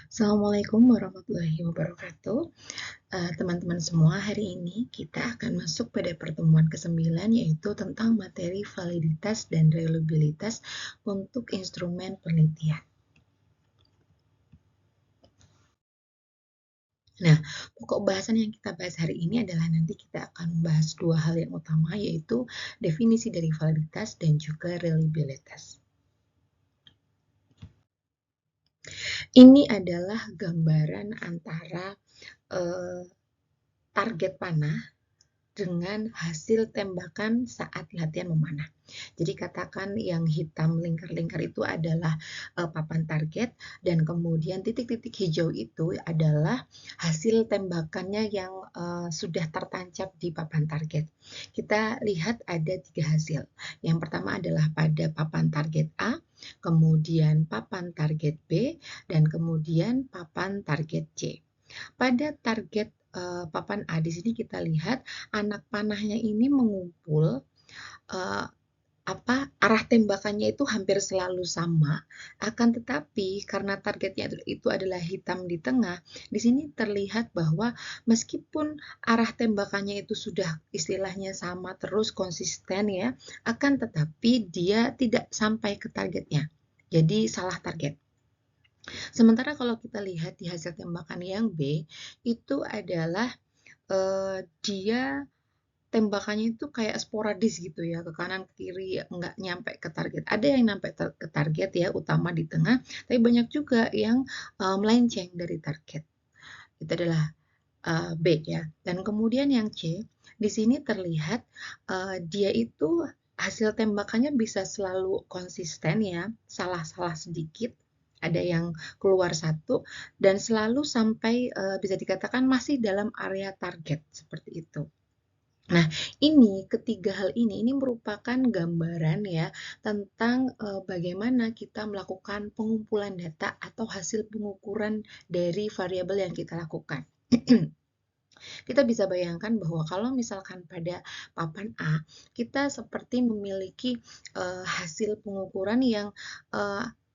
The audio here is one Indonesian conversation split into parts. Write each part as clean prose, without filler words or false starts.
Assalamualaikum warahmatullahi wabarakatuh. Teman-teman semua, hari ini kita akan masuk pada pertemuan ke-9 yaitu tentang materi validitas dan reliabilitas untuk instrumen penelitian. Nah, pokok bahasan yang kita bahas hari ini adalah nanti kita akan membahas dua hal yang utama yaitu definisi dari validitas dan juga reliabilitas. Ini adalah gambaran antara target panah dengan hasil tembakan saat latihan memanah. Jadi katakan yang hitam lingkar-lingkar itu adalah papan target dan kemudian titik-titik hijau itu adalah hasil tembakannya yang sudah tertancap di papan target. Kita lihat ada 3 hasil. Yang pertama adalah pada papan target A, kemudian papan target B, dan kemudian papan target C. Pada target papan A di sini kita lihat anak panahnya ini mengumpul arah tembakannya itu hampir selalu sama, akan tetapi karena targetnya itu adalah hitam di tengah, di sini terlihat bahwa meskipun arah tembakannya itu sudah istilahnya sama terus konsisten ya, akan tetapi dia tidak sampai ke targetnya. Jadi salah target. Sementara kalau kita lihat di hasil tembakan yang B, itu adalah dia tembakannya itu kayak sporadis gitu ya, ke kanan ke kiri, nggak nyampe ke target. Ada yang nyampe ke target ya, utama di tengah, tapi banyak juga yang melenceng dari target. Itu adalah B ya. Dan kemudian yang C, di sini terlihat dia itu hasil tembakannya bisa selalu konsisten ya, salah-salah sedikit, ada yang keluar satu, dan selalu sampai bisa dikatakan masih dalam area target, seperti itu. Nah, ketiga hal ini merupakan gambaran ya tentang bagaimana kita melakukan pengumpulan data atau hasil pengukuran dari variabel yang kita lakukan. Kita bisa bayangkan bahwa kalau misalkan pada papan A, kita seperti memiliki hasil pengukuran yang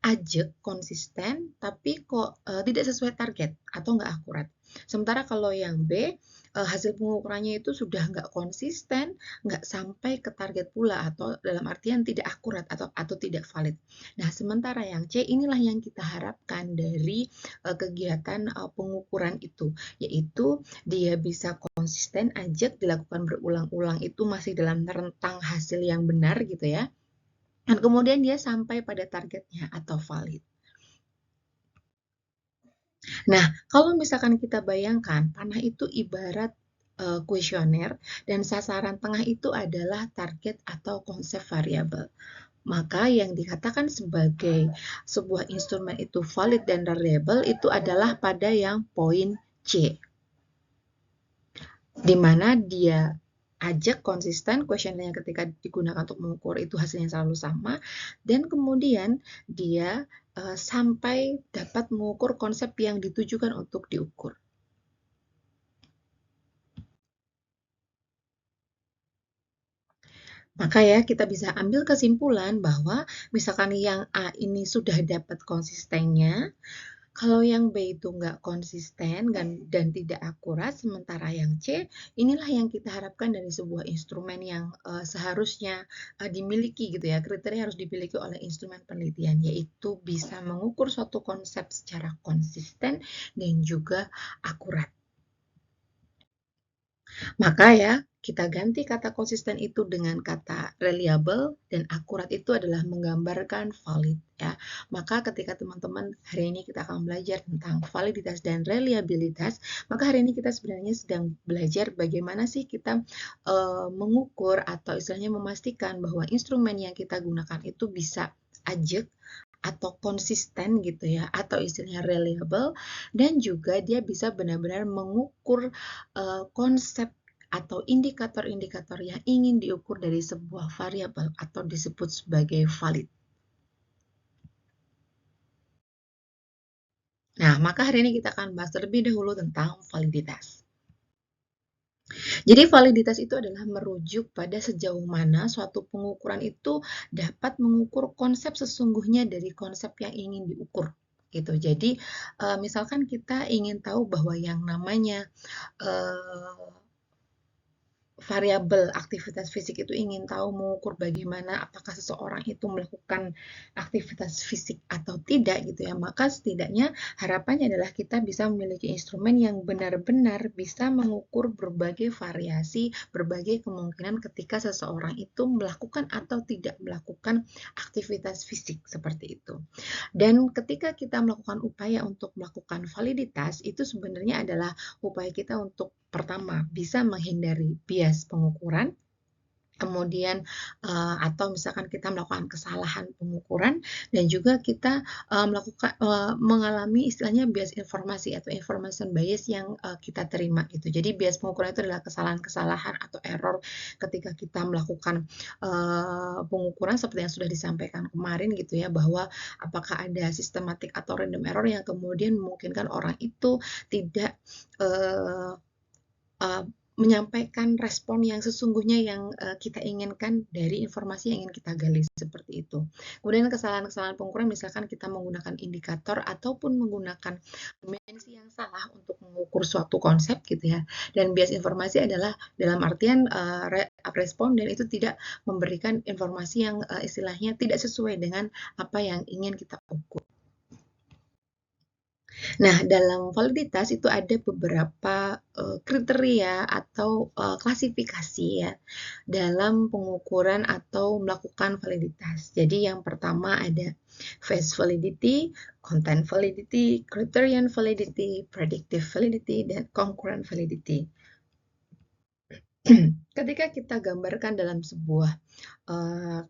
ajak, konsisten, tapi kok tidak sesuai target atau nggak akurat. Sementara kalau yang B, hasil pengukurannya itu sudah nggak konsisten, nggak sampai ke target pula, atau dalam artian tidak akurat atau tidak valid. Nah, sementara yang C, inilah yang kita harapkan dari kegiatan pengukuran itu, yaitu dia bisa konsisten, ajak, dilakukan berulang-ulang itu masih dalam rentang hasil yang benar gitu ya. Dan kemudian dia sampai pada targetnya atau valid. Nah, kalau misalkan kita bayangkan, panah itu ibarat kuesioner dan sasaran tengah itu adalah target atau konsep variabel. Maka yang dikatakan sebagai sebuah instrumen itu valid dan reliable itu adalah pada yang poin C. Di mana dia ajak konsisten, kuesionernya ketika digunakan untuk mengukur itu hasilnya selalu sama, dan kemudian dia sampai dapat mengukur konsep yang ditujukan untuk diukur. Maka ya kita bisa ambil kesimpulan bahwa misalkan yang A ini sudah dapat konsistennya, kalau yang B itu nggak konsisten dan tidak akurat, sementara yang C, inilah yang kita harapkan dari sebuah instrumen yang seharusnya dimiliki gitu ya, kriteria harus dimiliki oleh instrumen penelitian, yaitu bisa mengukur suatu konsep secara konsisten dan juga akurat. Maka ya, kita ganti kata konsisten itu dengan kata reliable dan akurat itu adalah menggambarkan valid ya. Maka ketika teman-teman hari ini kita akan belajar tentang validitas dan reliabilitas, maka hari ini kita sebenarnya sedang belajar bagaimana sih kita mengukur atau istilahnya memastikan bahwa instrumen yang kita gunakan itu bisa ajak atau konsisten gitu ya, atau istilahnya reliable, dan juga dia bisa benar-benar mengukur konsep atau indikator-indikator yang ingin diukur dari sebuah variabel atau disebut sebagai valid. Nah, maka hari ini kita akan bahas terlebih dahulu tentang validitas. Jadi validitas itu adalah merujuk pada sejauh mana suatu pengukuran itu dapat mengukur konsep sesungguhnya dari konsep yang ingin diukur. gitu. Jadi, misalkan kita ingin tahu bahwa yang namanya, eee variabel aktivitas fisik itu ingin tahu mengukur bagaimana apakah seseorang itu melakukan aktivitas fisik atau tidak gitu ya, maka setidaknya harapannya adalah kita bisa memiliki instrumen yang benar-benar bisa mengukur berbagai variasi, berbagai kemungkinan ketika seseorang itu melakukan atau tidak melakukan aktivitas fisik seperti itu. Dan ketika kita melakukan upaya untuk melakukan validitas, itu sebenarnya adalah upaya kita untuk pertama bisa menghindari bias pengukuran, kemudian atau misalkan kita melakukan kesalahan pengukuran dan juga kita mengalami istilahnya bias informasi atau information bias yang kita terima gitu. Jadi bias pengukuran itu adalah kesalahan-kesalahan atau error ketika kita melakukan pengukuran seperti yang sudah disampaikan kemarin gitu ya, bahwa apakah ada sistematik atau random error yang kemudian memungkinkan orang itu tidak uh, uh, menyampaikan respon yang sesungguhnya yang kita inginkan dari informasi yang ingin kita gali seperti itu. Kemudian kesalahan-kesalahan pengukuran misalkan kita menggunakan indikator ataupun menggunakan dimensi yang salah untuk mengukur suatu konsep gitu ya. Dan bias informasi adalah dalam artian responden itu tidak memberikan informasi yang istilahnya tidak sesuai dengan apa yang ingin kita ukur. Nah, dalam validitas itu ada beberapa kriteria atau klasifikasi ya dalam pengukuran atau melakukan validitas. Jadi yang pertama ada phase validity, content validity, criterion validity, predictive validity, dan concurrent validity. Ketika kita gambarkan dalam sebuah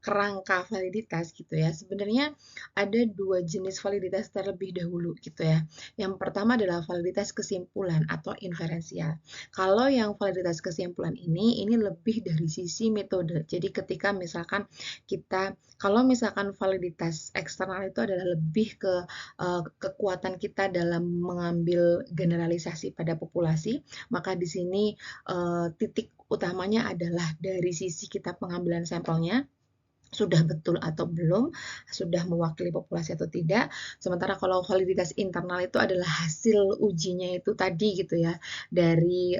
kerangka validitas gitu ya, sebenarnya ada dua jenis validitas terlebih dahulu gitu ya. Yang pertama adalah validitas kesimpulan atau inferensial. Kalau yang validitas kesimpulan ini lebih dari sisi metode. Jadi ketika misalkan kalau misalkan validitas eksternal itu adalah lebih ke kekuatan kita dalam mengambil generalisasi pada populasi, maka di sini titik utamanya adalah dari sisi kita pengambilan sampelnya, sudah betul atau belum, sudah mewakili populasi atau tidak. Sementara kalau validitas internal itu adalah hasil ujinya itu tadi gitu ya, dari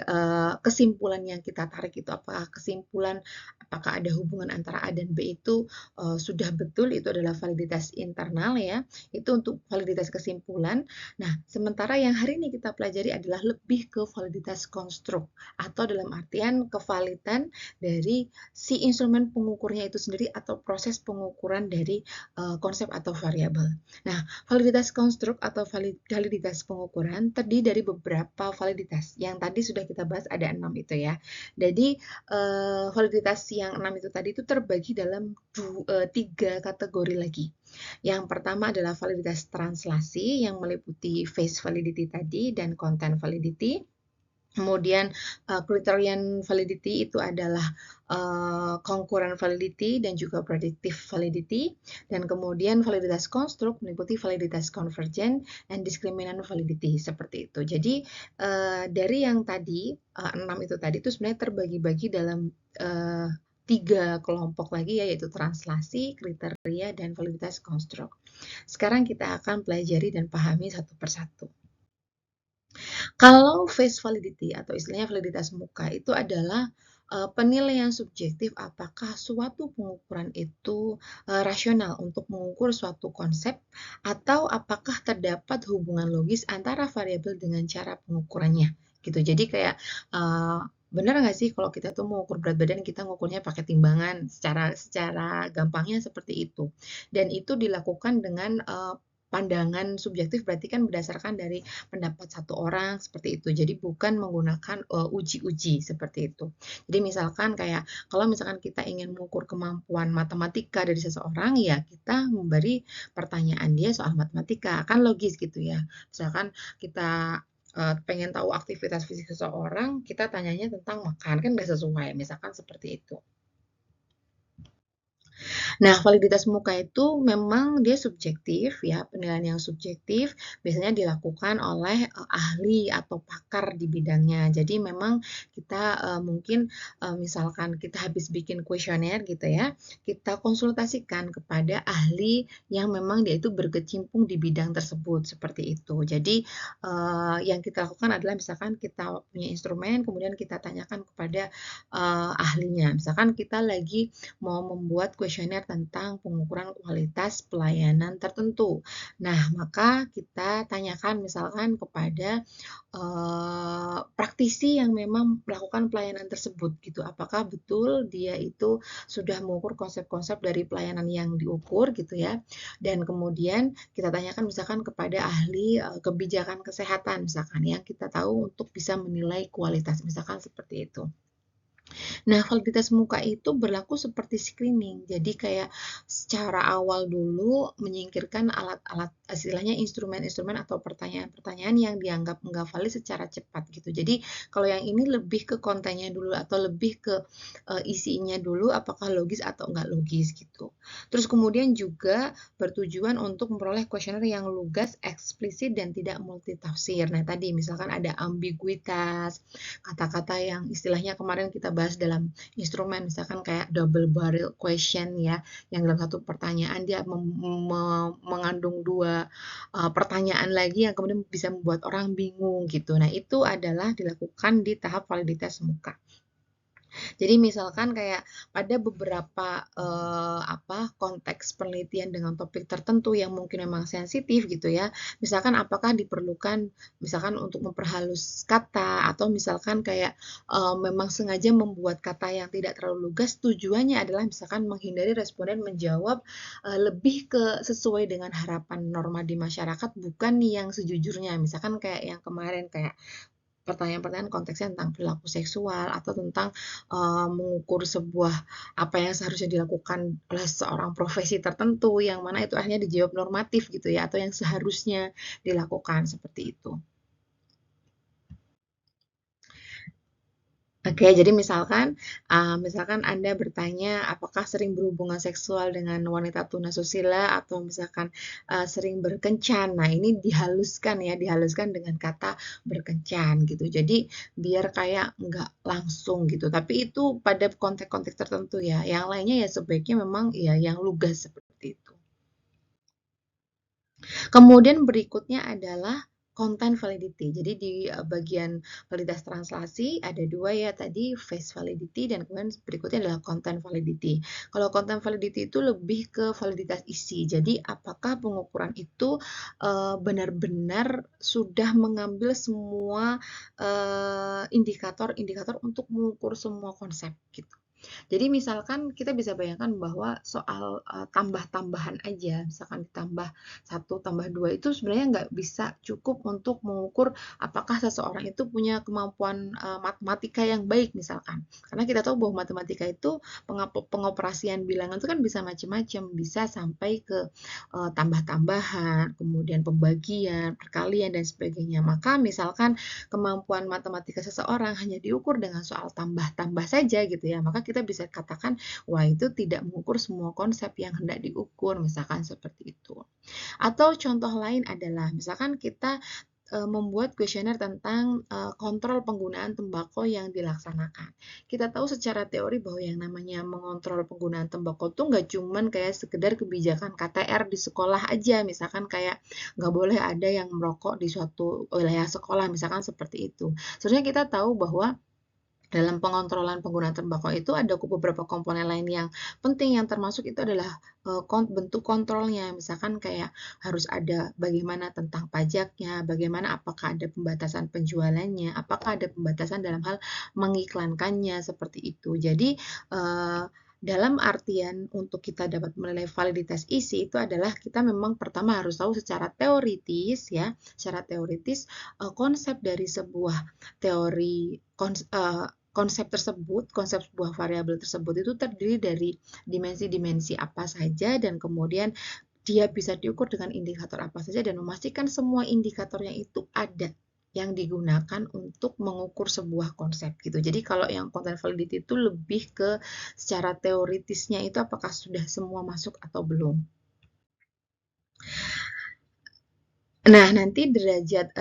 kesimpulan yang kita tarik itu apakah ada hubungan antara A dan B itu sudah betul, itu adalah validitas internal ya, itu untuk validitas kesimpulan. Nah, sementara yang hari ini kita pelajari adalah lebih ke validitas konstruk atau dalam artian kevalidan dari si instrumen pengukurnya itu sendiri atau proses pengukuran dari konsep atau variabel. Nah, validitas konstruk atau validitas pengukuran terdiri dari beberapa validitas. Yang tadi sudah kita bahas ada 6 itu ya. Jadi validitas yang 6 itu tadi itu terbagi dalam 3 kategori lagi. Yang pertama adalah validitas translasi yang meliputi phase validity tadi dan content validity. Kemudian criterion validity itu adalah concurrent validity dan juga predictive validity. Dan kemudian validitas konstruk meliputi validitas convergent and discriminant validity seperti itu. Jadi dari yang tadi 6 itu tadi itu sebenarnya terbagi-bagi dalam 3 kelompok lagi ya, yaitu translasi, kriteria, dan validitas konstruk. Sekarang kita akan pelajari dan pahami satu persatu. Kalau face validity atau istilahnya validitas muka itu adalah penilaian subjektif apakah suatu pengukuran itu rasional untuk mengukur suatu konsep atau apakah terdapat hubungan logis antara variabel dengan cara pengukurannya gitu. Jadi kayak benar nggak sih kalau kita tuh mengukur berat badan kita mengukurnya pakai timbangan secara gampangnya seperti itu. Dan itu dilakukan dengan pandangan subjektif berarti kan berdasarkan dari pendapat satu orang seperti itu. Jadi bukan menggunakan uji-uji seperti itu. Jadi misalkan kayak kalau misalkan kita ingin mengukur kemampuan matematika dari seseorang, ya kita memberi pertanyaan dia soal matematika. Kan logis gitu ya. Misalkan kita pengen tahu aktivitas fisik seseorang, kita tanyanya tentang makan, kan nggak sesuai. Misalkan seperti itu. Nah, validitas muka itu memang dia subjektif ya, penilaian yang subjektif biasanya dilakukan oleh ahli atau pakar di bidangnya. Jadi memang kita mungkin misalkan kita habis bikin kuesioner gitu ya, kita konsultasikan kepada ahli yang memang dia itu berkecimpung di bidang tersebut seperti itu. Jadi yang kita lakukan adalah misalkan kita punya instrumen, kemudian kita tanyakan kepada ahlinya. Misalkan kita lagi mau membuat kuesioner tentang pengukuran kualitas pelayanan tertentu. Nah, maka kita tanyakan misalkan kepada praktisi yang memang melakukan pelayanan tersebut gitu. Apakah betul dia itu sudah mengukur konsep-konsep dari pelayanan yang diukur gitu ya. Dan kemudian kita tanyakan misalkan kepada ahli kebijakan kesehatan misalkan yang kita tahu untuk bisa menilai kualitas misalkan seperti itu. Nah, validitas muka itu berlaku seperti screening. Jadi kayak secara awal dulu menyingkirkan alat-alat istilahnya instrumen-instrumen atau pertanyaan-pertanyaan yang dianggap enggak valid secara cepat gitu. Jadi kalau yang ini lebih ke kontennya dulu atau lebih ke isinya dulu apakah logis atau enggak logis gitu. Terus kemudian juga bertujuan untuk memperoleh kuesioner yang lugas, eksplisit dan tidak multitafsir. Nah, tadi misalkan ada ambiguitas, kata-kata yang istilahnya kemarin kita bahas dalam instrumen misalkan kayak double barrel question ya, yang dalam satu pertanyaan dia mengandung dua pertanyaan lagi yang kemudian bisa membuat orang bingung gitu. Nah, itu adalah dilakukan di tahap validitas muka. Jadi misalkan kayak pada beberapa konteks penelitian dengan topik tertentu yang mungkin memang sensitif gitu ya. Misalkan apakah diperlukan misalkan untuk memperhalus kata atau misalkan kayak memang sengaja membuat kata yang tidak terlalu lugas tujuannya adalah misalkan menghindari responden menjawab lebih ke sesuai dengan harapan norma di masyarakat bukan yang sejujurnya. Misalkan kayak yang kemarin kayak pertanyaan-pertanyaan konteksnya tentang perilaku seksual atau tentang mengukur sebuah apa yang seharusnya dilakukan oleh seorang profesi tertentu yang mana itu akhirnya dijawab normatif gitu ya atau yang seharusnya dilakukan seperti itu. Oke, jadi misalkan Anda bertanya apakah sering berhubungan seksual dengan wanita tunasusila atau misalkan sering berkencan. Nah, ini dihaluskan dengan kata berkencan gitu. Jadi biar kayak nggak langsung gitu. Tapi itu pada konteks-konteks tertentu ya. Yang lainnya ya sebaiknya memang ya yang lugas seperti itu. Kemudian berikutnya adalah content validity. Jadi di bagian validitas translasi ada dua ya tadi face validity dan kemudian berikutnya adalah content validity. Kalau content validity itu lebih ke validitas isi. Jadi apakah pengukuran itu benar-benar sudah mengambil semua indikator-indikator untuk mengukur semua konsep gitu. Jadi misalkan kita bisa bayangkan bahwa soal tambah-tambahan aja, misalkan ditambah 1 tambah 2 itu sebenarnya nggak bisa cukup untuk mengukur apakah seseorang itu punya kemampuan matematika yang baik misalkan. Karena kita tahu bahwa matematika itu pengoperasian bilangan itu kan bisa macam-macam, bisa sampai ke tambah-tambahan, kemudian pembagian, perkalian dan sebagainya. Maka misalkan kemampuan matematika seseorang hanya diukur dengan soal tambah-tambah saja gitu ya, maka kita bisa katakan, wah itu tidak mengukur semua konsep yang hendak diukur, misalkan seperti itu. Atau contoh lain adalah, misalkan kita membuat kuesioner tentang kontrol penggunaan tembakau yang dilaksanakan. Kita tahu secara teori bahwa yang namanya mengontrol penggunaan tembakau itu nggak cuman kayak sekedar kebijakan KTR di sekolah aja, misalkan kayak nggak boleh ada yang merokok di suatu wilayah sekolah, misalkan seperti itu. Sebenarnya kita tahu bahwa dalam pengontrolan penggunaan tembakau itu ada beberapa komponen lain yang penting yang termasuk itu adalah bentuk kontrolnya. Misalkan kayak harus ada bagaimana tentang pajaknya, bagaimana apakah ada pembatasan penjualannya, apakah ada pembatasan dalam hal mengiklankannya seperti itu. Jadi dalam artian untuk kita dapat menilai validitas isi itu adalah kita memang pertama harus tahu secara teoritis ya, secara teoritis konsep dari sebuah teori konsep tersebut, konsep sebuah variabel tersebut itu terdiri dari dimensi-dimensi apa saja dan kemudian dia bisa diukur dengan indikator apa saja dan memastikan semua indikatornya itu ada yang digunakan untuk mengukur sebuah konsep gitu. Jadi kalau yang content validity itu lebih ke secara teoritisnya itu apakah sudah semua masuk atau belum. Nah, nanti derajat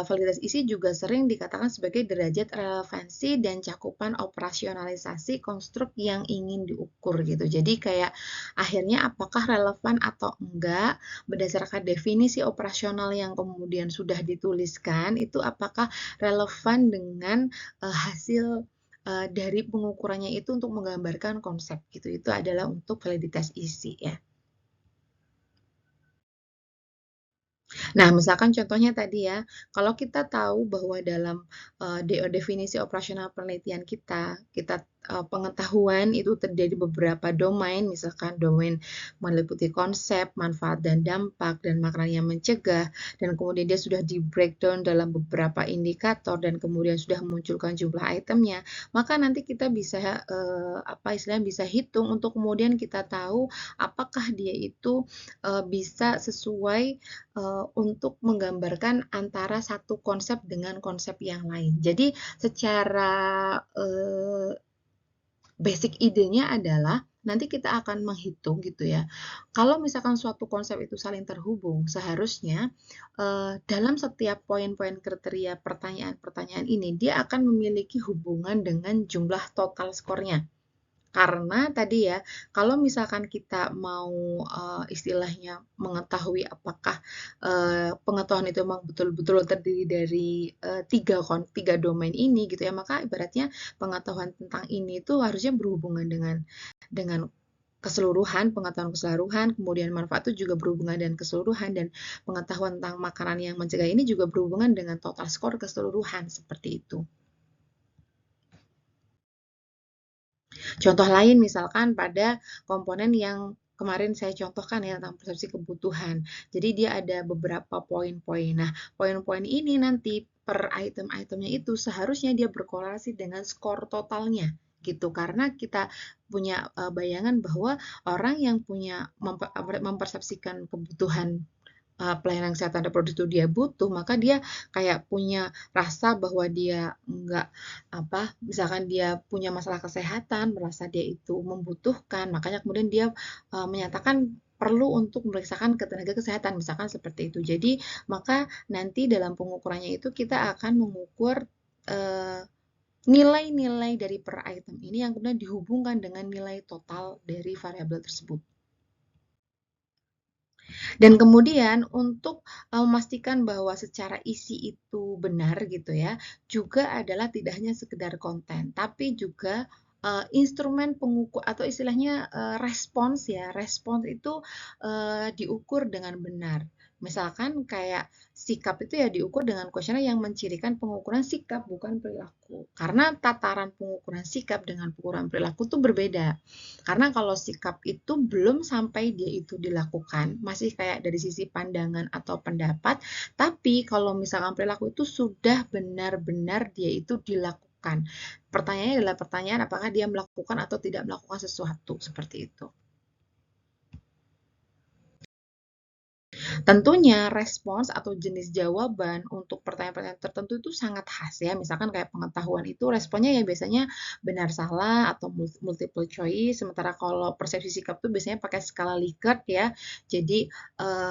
validitas isi juga sering dikatakan sebagai derajat relevansi dan cakupan operasionalisasi konstruk yang ingin diukur gitu. Jadi kayak akhirnya apakah relevan atau enggak berdasarkan definisi operasional yang kemudian sudah dituliskan itu apakah relevan dengan hasil dari pengukurannya itu untuk menggambarkan konsep gitu. Itu adalah untuk validitas isi ya. Nah, misalkan contohnya tadi ya, kalau kita tahu bahwa dalam definisi operasional penelitian kita pengetahuan itu terjadi beberapa domain, misalkan domain meliputi konsep, manfaat dan dampak, dan makanan yang mencegah, dan kemudian dia sudah di breakdown dalam beberapa indikator, dan kemudian sudah memunculkan jumlah itemnya, maka nanti kita bisa apa istilahnya bisa hitung untuk kemudian kita tahu apakah dia itu bisa sesuai untuk menggambarkan antara satu konsep dengan konsep yang lain. Jadi secara basic idenya adalah nanti kita akan menghitung gitu ya. Kalau misalkan suatu konsep itu saling terhubung, seharusnya dalam setiap poin-poin kriteria pertanyaan-pertanyaan ini dia akan memiliki hubungan dengan jumlah total skornya. Karena tadi ya, kalau misalkan kita mau istilahnya mengetahui apakah pengetahuan itu memang betul-betul terdiri dari tiga domain ini gitu ya, maka ibaratnya pengetahuan tentang ini itu harusnya berhubungan dengan keseluruhan, pengetahuan keseluruhan, kemudian manfaat itu juga berhubungan dengan keseluruhan, dan pengetahuan tentang makanan yang mencegah ini juga berhubungan dengan total skor keseluruhan, seperti itu. Contoh lain misalkan pada komponen yang kemarin saya contohkan ya tentang persepsi kebutuhan. Jadi dia ada beberapa poin-poin. Nah, poin-poin ini nanti per item-itemnya itu seharusnya dia berkorelasi dengan skor totalnya gitu. Karena kita punya bayangan bahwa orang yang punya mempersepsikan kebutuhan pelayanan kesehatan reproduksi itu dia butuh, maka dia kayak punya rasa bahwa dia enggak apa, misalkan dia punya masalah kesehatan, merasa dia itu membutuhkan, makanya kemudian dia menyatakan perlu untuk memeriksakan ke tenaga kesehatan, misalkan seperti itu. Jadi, maka nanti dalam pengukurannya itu kita akan mengukur nilai-nilai dari per item ini yang kemudian dihubungkan dengan nilai total dari variabel tersebut. Dan kemudian untuk memastikan bahwa secara isi itu benar gitu ya, juga adalah tidak hanya sekedar konten, tapi juga instrumen pengukur atau istilahnya respons ya, respons itu diukur dengan benar. Misalkan kayak sikap itu ya diukur dengan kuesioner yang mencirikan pengukuran sikap bukan perilaku. Karena tataran pengukuran sikap dengan pengukuran perilaku itu berbeda. Karena kalau sikap itu belum sampai dia itu dilakukan, masih kayak dari sisi pandangan atau pendapat, tapi kalau misalkan perilaku itu sudah benar-benar dia itu dilakukan. Pertanyaannya adalah pertanyaan apakah dia melakukan atau tidak melakukan sesuatu, seperti itu. Tentunya respons atau jenis jawaban untuk pertanyaan-pertanyaan tertentu itu sangat khas ya. Misalkan kayak pengetahuan itu responnya ya biasanya benar salah atau multiple choice. Sementara kalau persepsi sikap itu biasanya pakai skala Likert ya. Jadi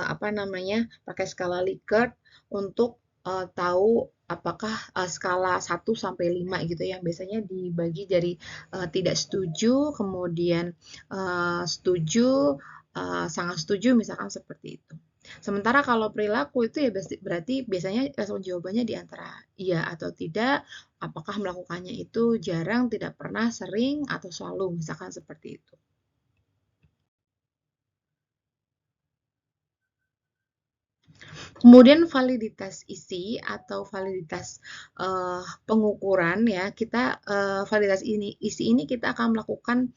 apa namanya? Pakai skala Likert untuk tahu apakah skala 1 sampai 5 gitu yang biasanya dibagi dari tidak setuju, kemudian setuju, sangat setuju misalkan seperti itu. Sementara kalau perilaku itu ya berarti biasanya respon jawabannya di antara iya atau tidak, apakah melakukannya itu jarang, tidak pernah, sering, atau selalu, misalkan seperti itu. Kemudian validitas isi atau validitas pengukuran ya, kita validitas isi ini kita akan melakukan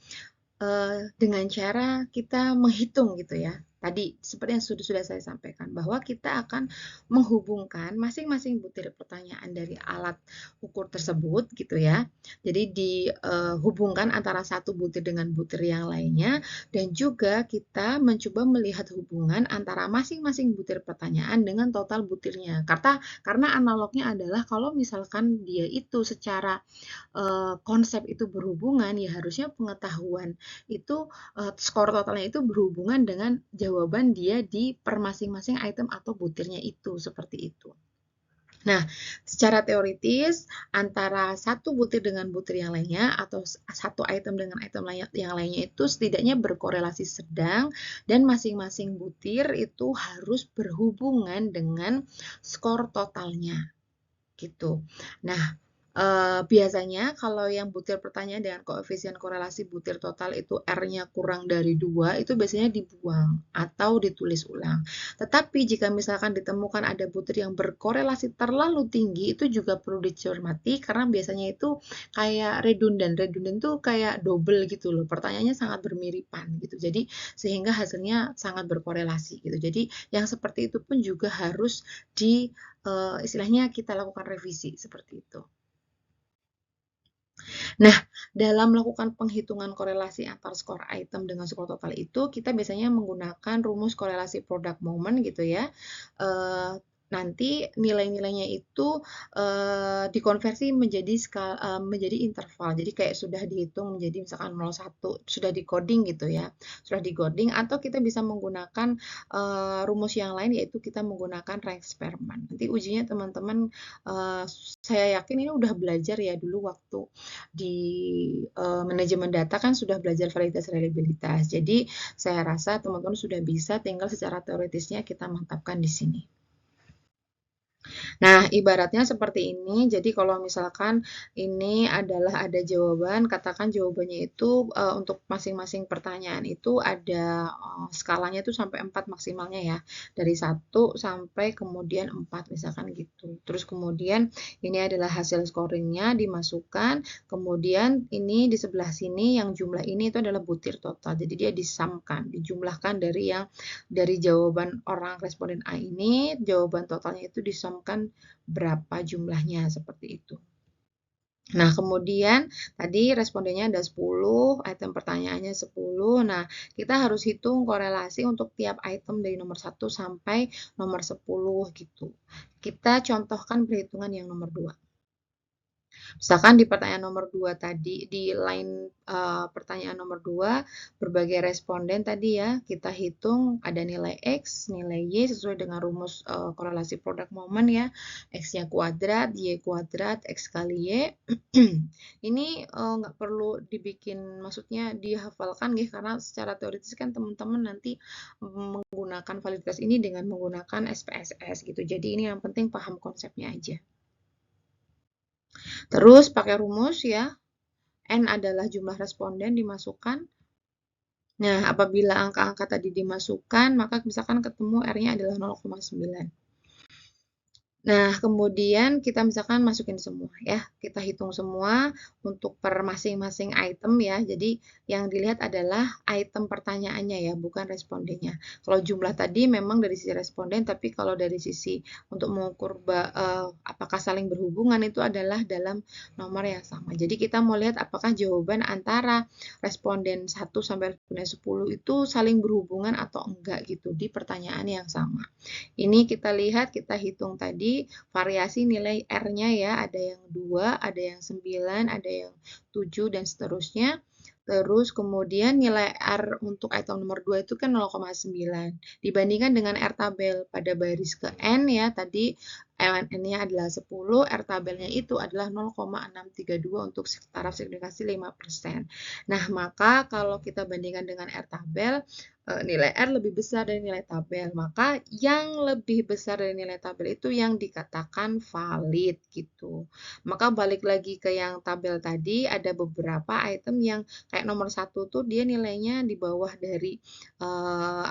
dengan cara kita menghitung gitu ya. tadi seperti yang sudah saya sampaikan bahwa kita akan menghubungkan masing-masing butir pertanyaan dari alat ukur tersebut gitu ya. Jadi dihubungkan antara satu butir dengan butir yang lainnya dan juga kita mencoba melihat hubungan antara masing-masing butir pertanyaan dengan total butirnya. Karena analognya adalah kalau misalkan dia itu secara konsep itu berhubungan, ya harusnya pengetahuan itu skor totalnya itu berhubungan dengan jawaban dia di per masing-masing item atau butirnya itu, seperti itu. Nah, secara teoritis antara satu butir dengan butir yang lainnya atau satu item dengan item yang lainnya itu setidaknya berkorelasi sedang dan masing-masing butir itu harus berhubungan dengan skor totalnya gitu. Nah, biasanya kalau yang butir pertanyaan dengan koefisien korelasi butir total itu R-nya kurang dari 2, itu biasanya dibuang atau ditulis ulang. Tetapi jika misalkan ditemukan ada butir yang berkorelasi terlalu tinggi, itu juga perlu dicermati karena biasanya itu kayak redundan. Redundan itu kayak double gitu loh. Pertanyaannya sangat bermiripan gitu. Jadi sehingga hasilnya sangat berkorelasi gitu. Jadi yang seperti itu pun juga harus istilahnya kita lakukan revisi seperti itu. Nah, dalam melakukan penghitungan korelasi antar skor item dengan skor total itu, kita biasanya menggunakan rumus korelasi product moment gitu ya. Nanti nilai-nilainya itu dikonversi menjadi interval. Jadi kayak sudah dihitung menjadi misalkan 0,1, sudah di-coding gitu ya. Sudah di-coding atau kita bisa menggunakan rumus yang lain yaitu kita menggunakan rank experiment. Nanti ujinya teman-teman saya yakin ini udah belajar ya dulu waktu di manajemen data kan sudah belajar validitas reliabilitas. Jadi saya rasa teman-teman sudah bisa, tinggal secara teoritisnya kita mantapkan di sini. Nah, ibaratnya seperti ini. Jadi kalau misalkan ini adalah ada jawaban, katakan jawabannya itu untuk masing-masing pertanyaan itu ada skalanya itu sampai 4 maksimalnya ya. Dari 1 sampai kemudian 4 misalkan gitu. Terus kemudian ini adalah hasil scoringnya dimasukkan, kemudian ini di sebelah sini yang jumlah ini itu adalah butir total. Jadi dia disamkan, dijumlahkan dari jawaban orang responden A ini, jawaban totalnya itu disamkan berapa jumlahnya seperti itu. Nah, kemudian tadi respondennya ada 10, item pertanyaannya 10. Nah, kita harus hitung korelasi untuk tiap item dari nomor 1 sampai nomor 10 gitu. Kita contohkan perhitungan yang nomor 2. Misalkan di pertanyaan nomor 2 tadi, di line pertanyaan nomor 2, berbagai responden tadi ya, kita hitung ada nilai X, nilai Y sesuai dengan rumus korelasi product moment ya, X-nya kuadrat, Y kuadrat, X kali Y. Ini nggak perlu dibikin, maksudnya dihafalkan ya, karena secara teoritis kan teman-teman nanti menggunakan validitas ini dengan menggunakan SPSS gitu. Jadi ini yang penting paham konsepnya aja. Terus pakai rumus ya, N adalah jumlah responden dimasukkan. Nah, apabila angka-angka tadi dimasukkan, maka misalkan ketemu R-nya adalah 0,9. Nah, kemudian kita misalkan masukin semua ya. Kita hitung semua untuk per masing-masing item ya. Jadi yang dilihat adalah item pertanyaannya ya, bukan respondennya. Kalau jumlah tadi memang dari sisi responden, tapi kalau dari sisi untuk mengukur apakah saling berhubungan itu adalah dalam nomor yang sama. Jadi kita mau lihat apakah jawaban antara responden 1 sampai responden 10 itu saling berhubungan atau enggak gitu di pertanyaan yang sama. Ini kita lihat, kita hitung tadi variasi nilai R-nya ya, ada yang 2, ada yang 9, ada yang 7, dan seterusnya. Terus kemudian nilai R untuk item nomor 2 itu kan 0,9. Dibandingkan dengan R tabel pada baris ke N ya, tadi N-nya adalah 10, R tabelnya itu adalah 0,632 untuk taraf signifikasi 5%. Nah, maka kalau kita bandingkan dengan R tabel, nilai R lebih besar dari nilai tabel. Maka yang lebih besar dari nilai tabel itu yang dikatakan valid gitu. Maka balik lagi ke yang tabel tadi, ada beberapa item yang kayak nomor 1 tuh dia nilainya di bawah dari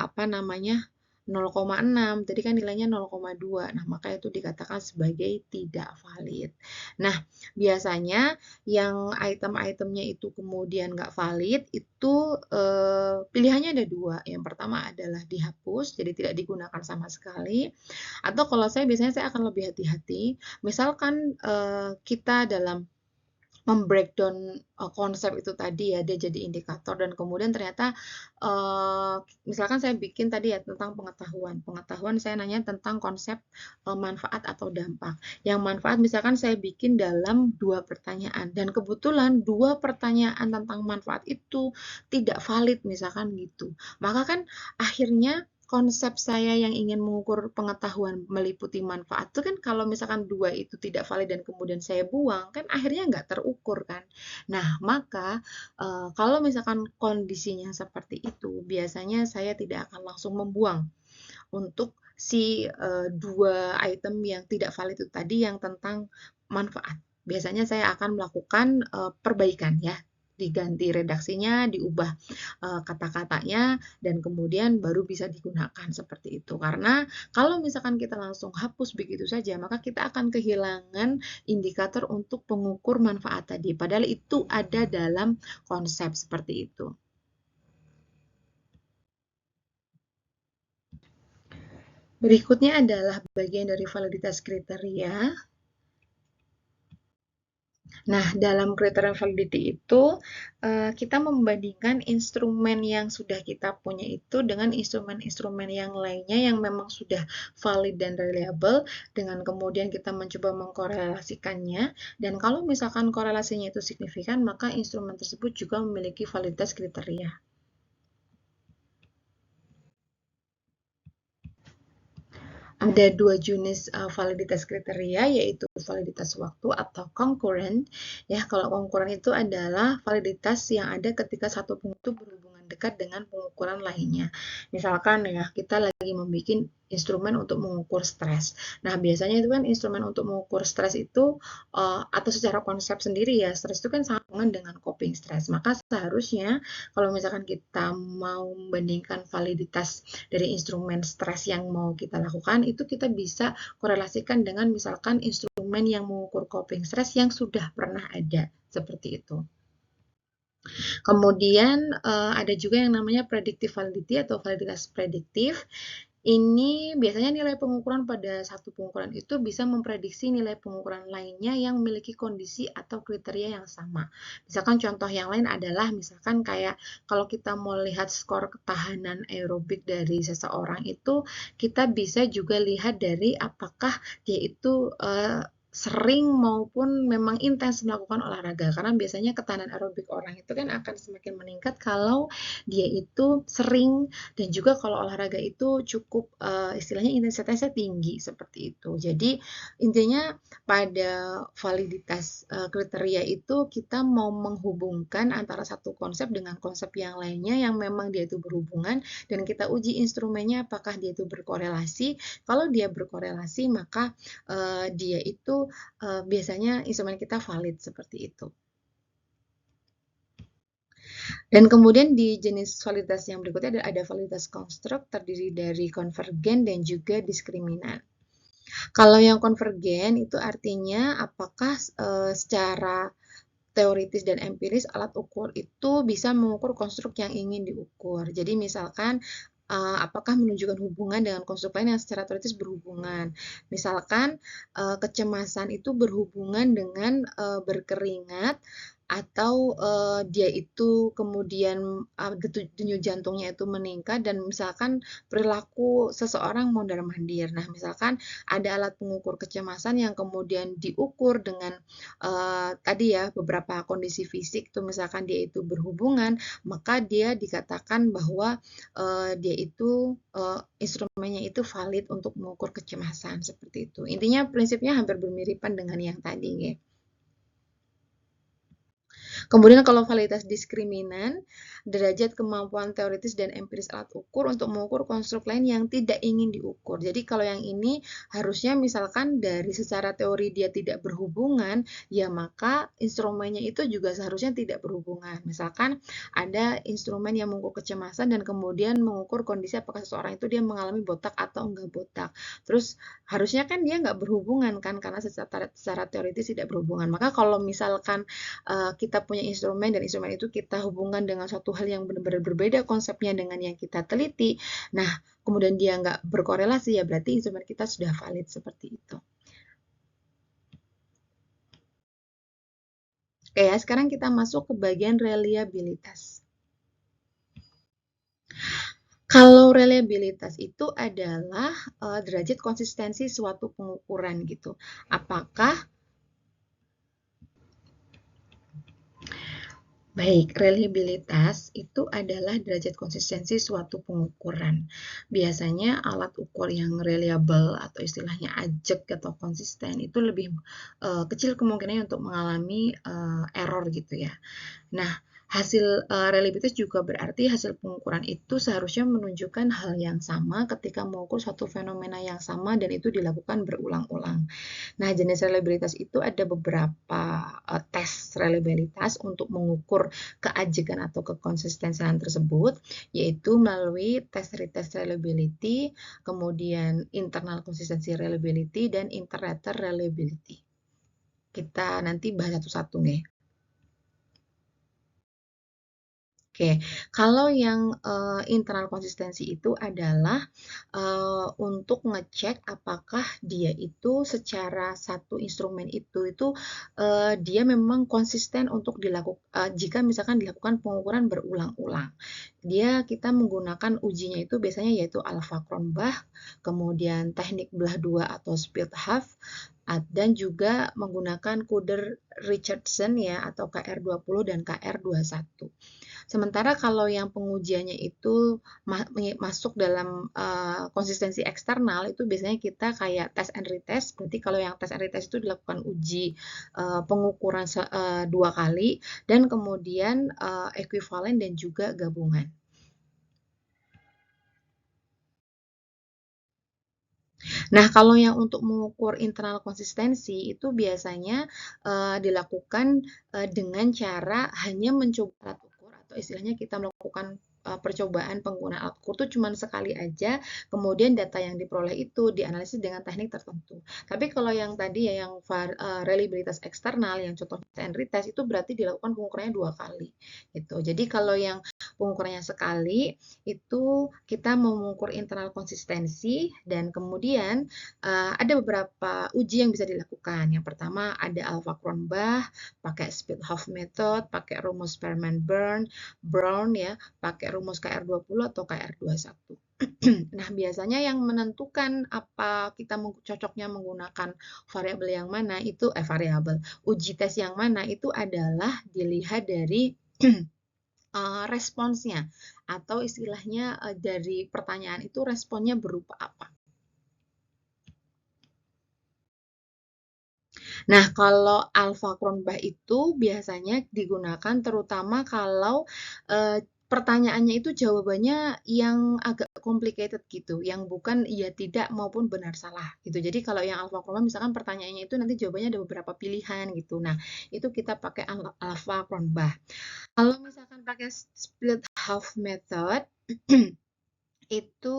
apa namanya? 0,6, tadi kan nilainya 0,2. Nah, maka itu dikatakan sebagai tidak valid. Nah, biasanya yang item-itemnya itu kemudian nggak valid, itu pilihannya ada dua. Yang pertama adalah dihapus, jadi tidak digunakan sama sekali. Atau kalau saya biasanya saya akan lebih hati-hati. Misalkan kita dalam membreakdown konsep itu tadi ya, dia jadi indikator dan kemudian ternyata misalkan saya bikin tadi ya tentang pengetahuan saya nanya tentang konsep manfaat atau dampak. Yang manfaat misalkan saya bikin dalam 2 pertanyaan dan kebetulan 2 pertanyaan tentang manfaat itu tidak valid misalkan gitu. Maka kan akhirnya konsep saya yang ingin mengukur pengetahuan meliputi manfaat itu kan kalau misalkan 2 itu tidak valid dan kemudian saya buang, kan akhirnya nggak terukur kan. Nah, maka kalau misalkan kondisinya seperti itu, biasanya saya tidak akan langsung membuang untuk si 2 item yang tidak valid itu tadi yang tentang manfaat. Biasanya saya akan melakukan perbaikan ya, diganti redaksinya, diubah kata-katanya, dan kemudian baru bisa digunakan seperti itu. Karena kalau misalkan kita langsung hapus begitu saja, maka kita akan kehilangan indikator untuk pengukur manfaat tadi. Padahal itu ada dalam konsep seperti itu. Berikutnya adalah bagian dari validitas kriteria. Nah, dalam kriteria validity itu, kita membandingkan instrumen yang sudah kita punya itu dengan instrumen-instrumen yang lainnya yang memang sudah valid dan reliable, dengan kemudian kita mencoba mengkorelasikannya, dan kalau misalkan korelasinya itu signifikan, maka instrumen tersebut juga memiliki validitas kriteria. Ada dua jenis validitas kriteria, yaitu validitas waktu atau concurrent. Ya, kalau concurrent itu adalah validitas yang ada ketika satu pengukur berhubungan dekat dengan pengukuran lainnya. Misalkan ya, kita lagi membuat instrumen untuk mengukur stres. Nah, biasanya itu kan instrumen untuk mengukur stres itu atau secara konsep sendiri ya, stres itu kan sangat hubungan dengan coping stres. Maka seharusnya kalau misalkan kita mau membandingkan validitas dari instrumen stres yang mau kita lakukan, itu kita bisa korelasikan dengan misalkan instrumen yang mengukur coping stres yang sudah pernah ada, seperti itu. Kemudian ada juga yang namanya predictive validity atau validitas prediktif. Ini biasanya nilai pengukuran pada satu pengukuran itu bisa memprediksi nilai pengukuran lainnya yang memiliki kondisi atau kriteria yang sama. Misalkan contoh yang lain adalah misalkan kayak kalau kita mau lihat skor ketahanan aerobik dari seseorang itu, kita bisa juga lihat dari apakah dia itu sering maupun memang intens melakukan olahraga, karena biasanya ketahanan aerobik orang itu kan akan semakin meningkat kalau dia itu sering dan juga kalau olahraga itu cukup istilahnya intensitasnya tinggi seperti itu. Jadi intinya pada validitas kriteria itu kita mau menghubungkan antara satu konsep dengan konsep yang lainnya yang memang dia itu berhubungan dan kita uji instrumennya apakah dia itu berkorelasi. Kalau dia berkorelasi maka dia itu biasanya instrumen kita valid seperti itu. Dan kemudian di jenis validitas yang berikutnya ada validitas konstruk terdiri dari konvergen dan juga diskriminan. Kalau yang konvergen itu artinya apakah secara teoritis dan empiris alat ukur itu bisa mengukur konstruk yang ingin diukur. Jadi misalkan apakah menunjukkan hubungan dengan konstruk lain yang secara teoritis berhubungan. Misalkan kecemasan itu berhubungan dengan berkeringat atau dia itu kemudian denyut jantungnya itu meningkat dan misalkan perilaku seseorang mondar-mandir. Nah, misalkan ada alat pengukur kecemasan yang kemudian diukur dengan tadi ya beberapa kondisi fisik tuh misalkan dia itu berhubungan, maka dia dikatakan bahwa dia itu instrumennya itu valid untuk mengukur kecemasan seperti itu. Intinya prinsipnya hampir bermiripan dengan yang tadi ya. Kemudian kalau validitas diskriminan, derajat kemampuan teoritis dan empiris alat ukur untuk mengukur konstruk lain yang tidak ingin diukur. Jadi kalau yang ini harusnya misalkan dari secara teori dia tidak berhubungan, ya maka instrumennya itu juga seharusnya tidak berhubungan. Misalkan ada instrumen yang mengukur kecemasan dan kemudian mengukur kondisi apakah seseorang itu dia mengalami botak atau enggak botak. Terus harusnya kan dia nggak berhubungan kan karena secara teoritis tidak berhubungan. Maka kalau misalkan kita punya instrumen dan instrumen itu kita hubungkan dengan suatu hal yang benar-benar berbeda konsepnya dengan yang kita teliti, nah kemudian dia nggak berkorelasi, ya berarti instrumen kita sudah valid seperti itu. Oke ya, sekarang kita masuk ke bagian reliabilitas. Kalau reliabilitas itu adalah derajat konsistensi suatu pengukuran gitu. Apakah Baik, reliabilitas itu adalah derajat konsistensi suatu pengukuran. Biasanya alat ukur yang reliable atau istilahnya ajek atau konsisten itu lebih kecil kemungkinannya untuk mengalami error gitu ya. Nah, hasil reliabilitas juga berarti hasil pengukuran itu seharusnya menunjukkan hal yang sama ketika mengukur suatu fenomena yang sama dan itu dilakukan berulang-ulang. Nah, jenis reliabilitas itu ada beberapa tes reliabilitas untuk mengukur keajekan atau kekonsistensian tersebut, yaitu melalui tes retest reliability, kemudian internal consistency reliability, dan inter-rater reliability. Kita nanti bahas satu-satu nih. Oke, kalau yang internal konsistensi itu adalah untuk ngecek apakah dia itu secara satu instrumen itu dia memang konsisten untuk dilakukan jika misalkan dilakukan pengukuran berulang-ulang. Kita menggunakan ujinya itu biasanya yaitu Alpha-Cronbach, kemudian teknik belah dua atau split half, dan juga menggunakan Kuder-Richardson ya atau KR20 dan KR21. Sementara kalau yang pengujiannya itu masuk dalam konsistensi eksternal, itu biasanya kita kayak test and retest. Berarti kalau yang test and retest itu dilakukan uji pengukuran 2 kali dan kemudian ekuivalen dan juga gabungan. Nah, kalau yang untuk mengukur internal konsistensi itu biasanya dilakukan dengan cara hanya mencoba alat ukur atau istilahnya kita melakukan percobaan penggunaan alat ukur itu cuma sekali aja, kemudian data yang diperoleh itu dianalisis dengan teknik tertentu. Tapi kalau yang tadi ya yang reliabilitas eksternal yang contoh and retest itu berarti dilakukan pengukurannya 2 kali gitu. Jadi kalau yang pengukurannya sekali itu kita mengukur internal konsistensi dan kemudian ada beberapa uji yang bisa dilakukan. Yang pertama ada Alpha-Cronbach, pakai Speedhoff method, pakai rumus Brown ya, pakai rumus KR20 atau KR21. Nah, biasanya yang menentukan apa kita cocoknya menggunakan variabel yang mana itu uji tes yang mana itu adalah dilihat dari responsnya atau istilahnya dari pertanyaan itu responnya berupa apa. Nah, kalau Alpha-Cronbach itu biasanya digunakan terutama kalau pertanyaannya itu jawabannya yang agak complicated gitu, yang bukan iya tidak maupun benar salah gitu. Jadi kalau yang Alpha-Cronbach misalkan pertanyaannya itu nanti jawabannya ada beberapa pilihan gitu. Nah, itu kita pakai Alpha-Cronbach. Kalau misalkan pakai split half method itu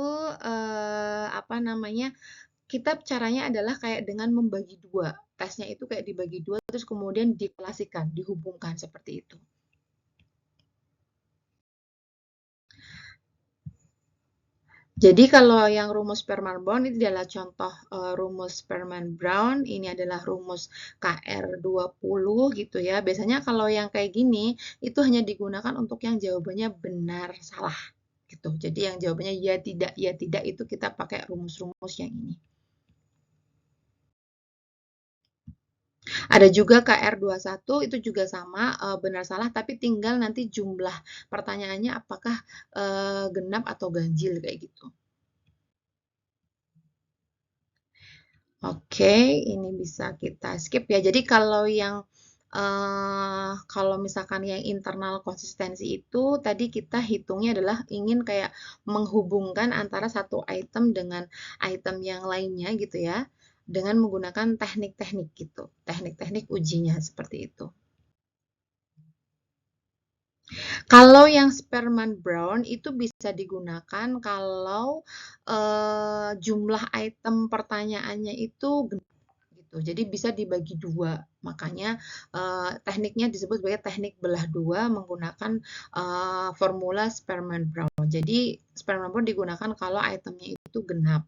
apa namanya? Kita caranya adalah kayak dengan membagi dua. Tesnya itu kayak dibagi dua terus kemudian dikelasikan, dihubungkan seperti itu. Jadi kalau yang rumus Sperman-Brown ini adalah contoh rumus Sperman-Brown, ini adalah rumus KR20 gitu ya. Biasanya kalau yang kayak gini itu hanya digunakan untuk yang jawabannya benar salah gitu. Jadi yang jawabannya ya tidak itu kita pakai rumus-rumus yang ini. Ada juga KR21 itu juga sama benar salah tapi tinggal nanti jumlah pertanyaannya apakah genap atau ganjil kayak gitu. Oke, ini bisa kita skip ya. Jadi kalau yang kalau misalkan yang internal konsistensi itu tadi kita hitungnya adalah ingin kayak menghubungkan antara satu item dengan item yang lainnya gitu ya, dengan menggunakan teknik-teknik gitu, teknik-teknik ujinya seperti itu. Kalau yang Spearman Brown itu bisa digunakan kalau jumlah item pertanyaannya itu gitu. Jadi bisa dibagi dua. Makanya tekniknya disebut sebagai teknik belah dua menggunakan formula Spearman Brown. Jadi Spearman Brown digunakan kalau itemnya itu genap.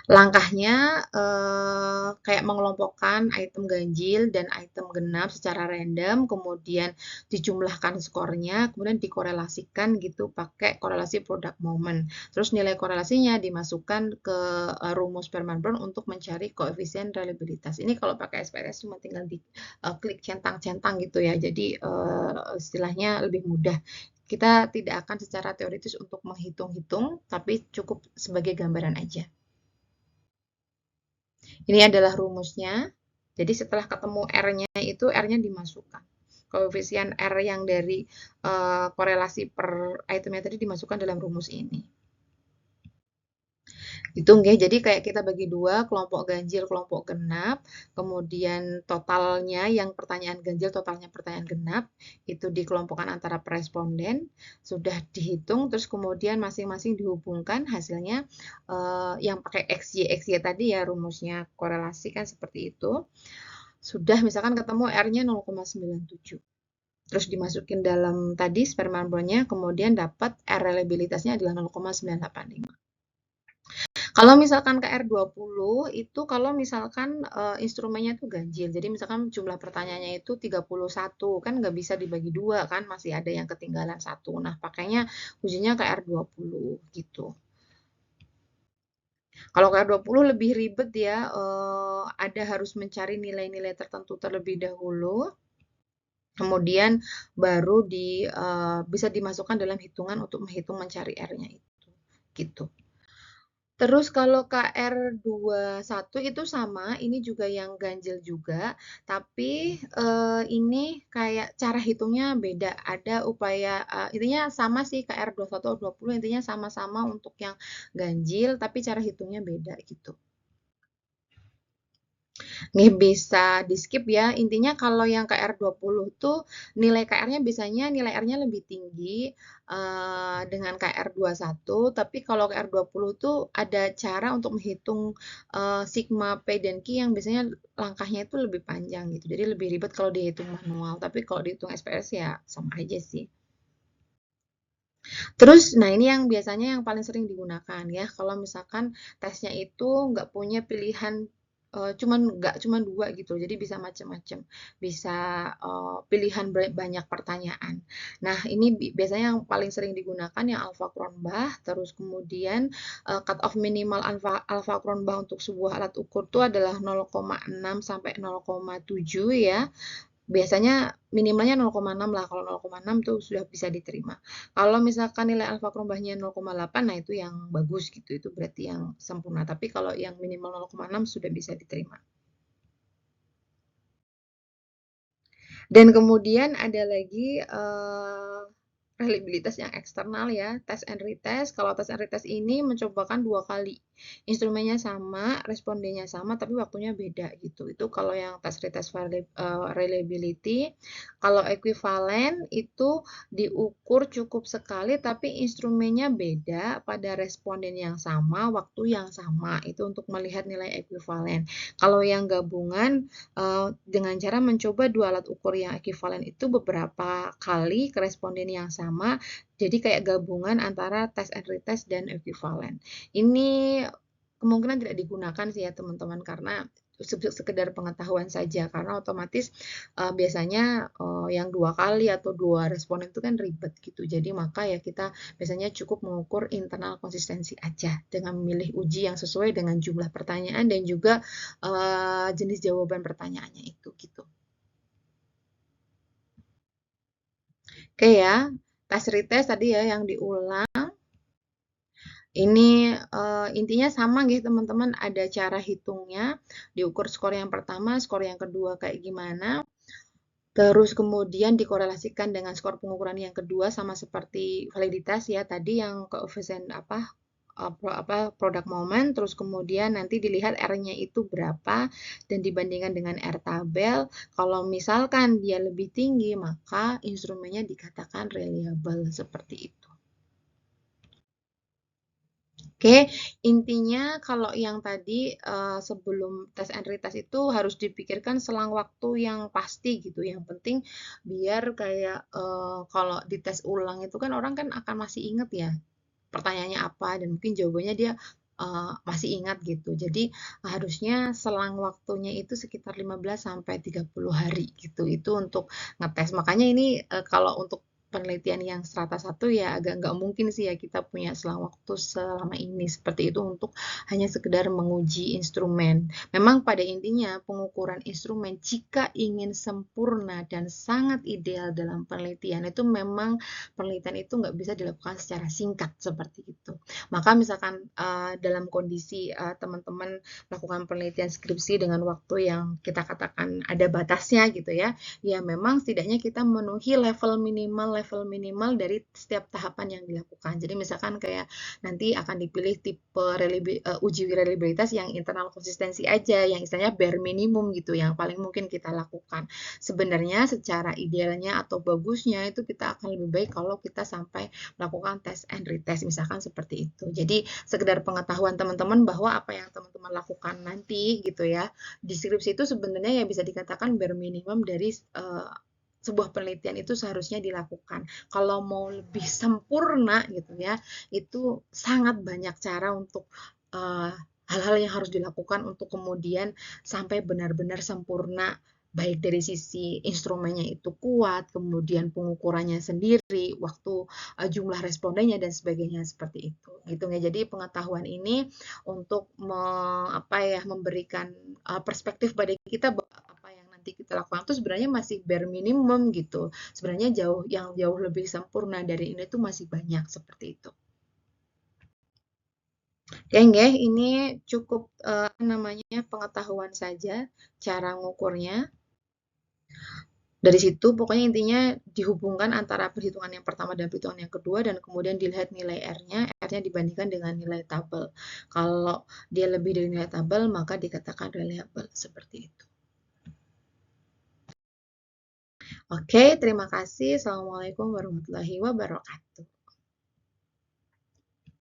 Langkahnya kayak mengelompokkan item ganjil dan item genap secara random, kemudian dijumlahkan skornya, kemudian dikorelasikan gitu pakai korelasi product moment. Terus nilai korelasinya dimasukkan ke rumus Sperman-Brown untuk mencari koefisien reliabilitas. Ini kalau pakai SPSS cuma tinggal di klik centang-centang gitu ya. Jadi istilahnya lebih mudah. Kita tidak akan secara teoritis untuk menghitung-hitung, tapi cukup sebagai gambaran aja. Ini adalah rumusnya. Jadi setelah ketemu R-nya itu R-nya dimasukkan. Koefisien R yang dari korelasi per itemnya tadi dimasukkan dalam rumus ini. Itu nggih, jadi kayak kita bagi dua, kelompok ganjil, kelompok genap, kemudian totalnya yang pertanyaan ganjil, totalnya pertanyaan genap, itu dikelompokkan antara responden, sudah dihitung, terus kemudian masing-masing dihubungkan hasilnya yang pakai XY, XY tadi ya rumusnya korelasi kan seperti itu. Sudah misalkan ketemu R-nya 0,97. Terus dimasukin dalam tadi Sperman Brown-nya, kemudian dapat R reliabilitasnya adalah 0,985. Kalau misalkan KR20 itu kalau misalkan instrumennya itu ganjil. Jadi misalkan jumlah pertanyaannya itu 31, kan nggak bisa dibagi dua kan, masih ada yang ketinggalan satu. Nah, pakainya ujinya KR20 gitu. Kalau KR20 lebih ribet ya, ada harus mencari nilai-nilai tertentu terlebih dahulu. Kemudian baru bisa dimasukkan dalam hitungan untuk menghitung mencari R-nya itu. Gitu. Terus kalau KR21 itu sama, ini juga yang ganjil juga, tapi ini kayak cara hitungnya beda. Ada upaya, intinya sama sih KR21 atau 20, intinya sama-sama untuk yang ganjil, tapi cara hitungnya beda gitu. Nih bisa di skip ya. Intinya kalau yang KR20 tuh nilai KR-nya biasanya nilai R-nya lebih tinggi dengan KR21, tapi kalau KR20 tuh ada cara untuk menghitung sigma P dan Q yang biasanya langkahnya itu lebih panjang gitu. Jadi lebih ribet kalau dihitung manual, tapi kalau dihitung SPS ya sama aja sih. Terus, nah ini yang biasanya yang paling sering digunakan ya. Kalau misalkan tesnya itu nggak punya pilihan, nggak cuman dua gitu, jadi bisa macam-macam. Bisa pilihan banyak pertanyaan. Nah, ini biasanya yang paling sering digunakan yang alpha Cronbach, terus kemudian cut off minimal alpha Cronbach untuk sebuah alat ukur itu adalah 0,6 sampai 0,7 ya. Biasanya minimalnya 0,6 lah, kalau 0,6 tuh sudah bisa diterima. Kalau misalkan nilai alfa Cronbachnya 0,8, nah itu yang bagus gitu, itu berarti yang sempurna. Tapi kalau yang minimal 0,6 sudah bisa diterima. Dan kemudian ada lagi reliabilitas yang eksternal ya, test and retest. Kalau test and retest ini mencobakan 2 kali. Instrumennya sama, respondennya sama, tapi waktunya beda gitu. Itu kalau yang test retest reliability. Kalau equivalent itu diukur cukup sekali, tapi instrumennya beda pada responden yang sama, waktu yang sama. Itu untuk melihat nilai equivalent. Kalau yang gabungan dengan cara mencoba 2 alat ukur yang equivalent itu beberapa kali ke responden yang sama, jadi kayak gabungan antara test and retest dan equivalent. Ini kemungkinan tidak digunakan sih ya teman-teman, karena sekedar pengetahuan saja, karena otomatis biasanya yang 2 kali atau 2 responden itu kan ribet gitu. Jadi maka ya kita biasanya cukup mengukur internal konsistensi aja dengan memilih uji yang sesuai dengan jumlah pertanyaan dan juga jenis jawaban pertanyaannya itu gitu. Oke ya, tes retest tadi ya yang diulang. Ini intinya sama gitu teman-teman, ada cara hitungnya, diukur skor yang pertama, skor yang kedua kayak gimana, terus kemudian dikorelasikan dengan skor pengukuran yang kedua sama seperti validitas ya tadi yang koefisien product moment, terus kemudian nanti dilihat R-nya itu berapa dan dibandingkan dengan R tabel. Kalau misalkan dia lebih tinggi, maka instrumennya dikatakan reliable seperti itu. Oke, intinya kalau yang tadi sebelum tes and retest itu harus dipikirkan selang waktu yang pasti gitu. Yang penting biar kayak kalau dites ulang itu kan orang kan akan masih inget ya pertanyaannya apa dan mungkin jawabannya dia masih ingat gitu. Jadi harusnya selang waktunya itu sekitar 15 sampai 30 hari gitu. Itu untuk ngetes. Makanya ini kalau untuk penelitian yang strata 1 ya agak nggak mungkin sih ya kita punya selang waktu selama ini seperti itu untuk hanya sekedar menguji instrumen. Memang pada intinya pengukuran instrumen jika ingin sempurna dan sangat ideal dalam penelitian itu memang penelitian itu nggak bisa dilakukan secara singkat seperti itu. Maka misalkan dalam kondisi teman-teman melakukan penelitian skripsi dengan waktu yang kita katakan ada batasnya gitu ya, ya memang setidaknya kita memenuhi level minimal dari setiap tahapan yang dilakukan. Jadi misalkan kayak nanti akan dipilih tipe uji reliabilitas yang internal konsistensi aja, yang istilahnya bare minimum gitu, yang paling mungkin kita lakukan. Sebenarnya secara idealnya atau bagusnya itu kita akan lebih baik kalau kita sampai melakukan tes and retest, misalkan seperti itu. Jadi sekedar pengetahuan teman-teman bahwa apa yang teman-teman lakukan nanti gitu ya, di skripsi itu sebenarnya ya bisa dikatakan bare minimum dari sebuah penelitian itu seharusnya dilakukan. Kalau mau lebih sempurna gitu ya, itu sangat banyak cara untuk hal-hal yang harus dilakukan untuk kemudian sampai benar-benar sempurna baik dari sisi instrumennya itu kuat, kemudian pengukurannya sendiri, waktu jumlah respondennya dan sebagainya seperti itu. Gitu ya. Jadi pengetahuan ini untuk memberikan perspektif pada kita bahwa apa yang nanti kita lakukan itu sebenarnya masih bare minimum gitu. Sebenarnya jauh lebih sempurna dari ini tuh masih banyak seperti itu. Ya, nggih, ini cukup namanya pengetahuan saja cara ngukurnya. Dari situ pokoknya intinya dihubungkan antara perhitungan yang pertama dan perhitungan yang kedua dan kemudian dilihat nilai R-nya, R-nya dibandingkan dengan nilai tabel. Kalau dia lebih dari nilai tabel maka dikatakan reliable seperti itu. Oke, terima kasih. Assalamualaikum warahmatullahi wabarakatuh.